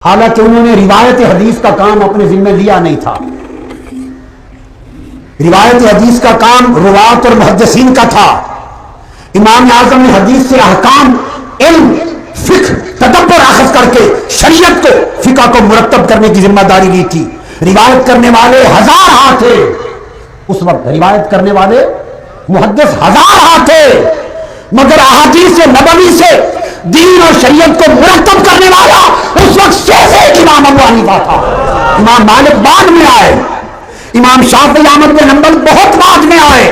حالانکہ انہوں نے روایت حدیث کا کام اپنے ذمہ لیا نہیں تھا. روایت حدیث کا کام روات اور محدثین کا تھا. امام اعظم نے حدیث سے احکام، علم، فقہ، تدبر اخذ کر کے شریعت کو، فقہ کو مرتب کرنے کی ذمہ داری لی تھی. روایت کرنے والے 1000 ہاتھ تھے اس وقت، روایت کرنے والے محدث 1000 ہاتھ تھے، مگر احادیث نبوی سے دین اور شریعت کو مرتب کرنے والا اس وقت صرف ایک امام ابو حنیفہ تھا. امام مالک بعد میں آئے، امام شافعی احمد بن حنبل بہت بعد میں آئے.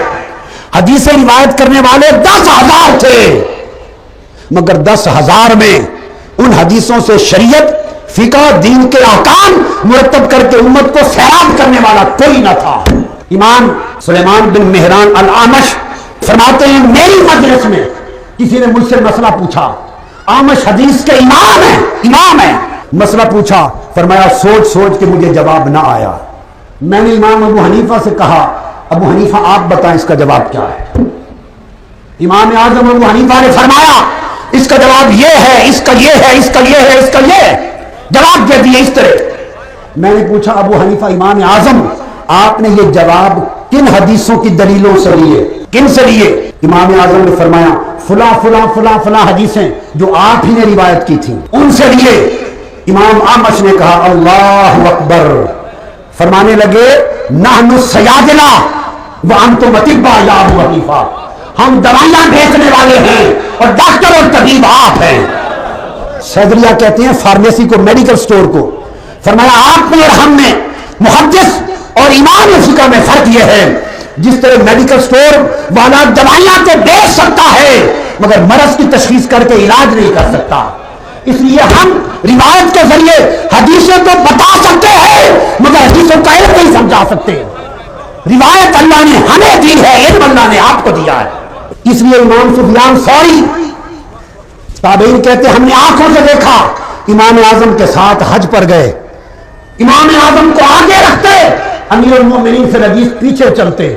حدیثیں روایت کرنے والے 10,000 تھے، مگر 10,000 میں ان حدیثوں سے شریعت، فقہ، دین کے احکام مرتب کر کے امت کو سیراب کرنے والا کوئی نہ تھا. امام سلیمان بن مہران الاعمش فرماتے ہیں میری مجلس میں کسی نے مجھ سے مسئلہ پوچھا. اعمش حدیث کے امام ہے. مسئلہ پوچھا، فرمایا سوچ سوچ کے مجھے جواب نہ آیا. میں نے امام ابو حنیفہ سے کہا ابو حنیفہ آپ بتائیں اس کا جواب کیا ہے. امام اعظم ابو حنیفہ نے فرمایا اس کا جواب یہ ہے، اس کا یہ ہے، اس کا یہ ہے، اس کا یہ ہے. جواب دے دیے اس طرح. میں نے پوچھا ابو حنیفہ امام اعظم آپ نے یہ جواب کن حدیثوں کی دلیلوں سے لیے، کن سے لیے؟ امام اعظم نے فرمایا فلاں فلاں فلاں فلاں حدیثیں جو آپ ہی نے روایت کی تھیں ان سے لیے. امام اعمش نے کہا اللہ اکبر، فرمانے لگے نحن السیادلہ وانتم اطباء یا ابو حنیفہ، ہم دوائیاں بیچنے والے ہیں اور ڈاکٹر اور طبیب آپ ہیں. صیدلیہ کہتے ہیں فارمیسی کو، میڈیکل سٹور کو. فرمایا آپ میں اور ہم میں، محدث اور امام فقہ میں فرق یہ ہے جس طرح میڈیکل سٹور والا دوائیاں تو بیچ سکتا ہے مگر مرض کی تشخیص کر کے علاج نہیں کر سکتا، اس لیے ہم روایت کے ذریعے حدیثیں تو بتا سکتے ہیں مگر حدیثوں کا علم نہیں سمجھا سکتے. روایت اللہ نے ہمیں دی ہے، علم اللہ نے آپ کو دیا ہے. اس لیے امام سفیان ثوری تابعین کہتے ہیں ہم نے آنکھوں سے دیکھا امام اعظم کے ساتھ حج پر گئے، امام اعظم کو آگے رکھتے، امیر المومنین سے حدیث پیچھے چلتے،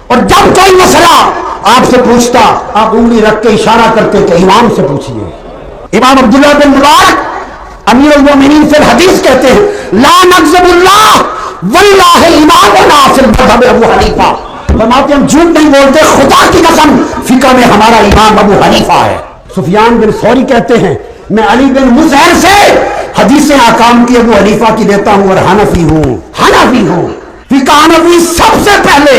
اور جب کوئی مسئلہ آپ سے پوچھتا آپ انگلی رکھ کے اشارہ کرتے کہ امام سے پوچھئے. امام عبداللہ بن مبارک امیر المومنین سے حدیث کہتے ہیں لا نکذب اللہ واللہ امامنا فی المذہب ابو حنیفہ، فرماتے ہم جھوٹ نہیں بولتے، خدا کی قسم فقہ میں ہمارا امام ابو حنیفہ ہے. سفیان بن ثوری کہتے ہیں میں علی بن مظہر سے حدیث احکام کی ابو حنیفہ کی لیتا ہوں اور حنفی ہوں. فقہ حنفی سب سے پہلے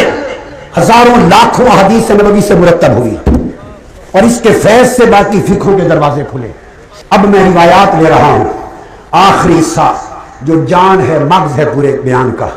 ہزاروں لاکھوں حدیث نبوی سے مرتب ہوئی اور اس کے فیض سے باقی فقہوں کے دروازے کھلے. اب میں روایات لے رہا ہوں، آخری حصہ جو جان ہے مغز ہے پورے بیان کا.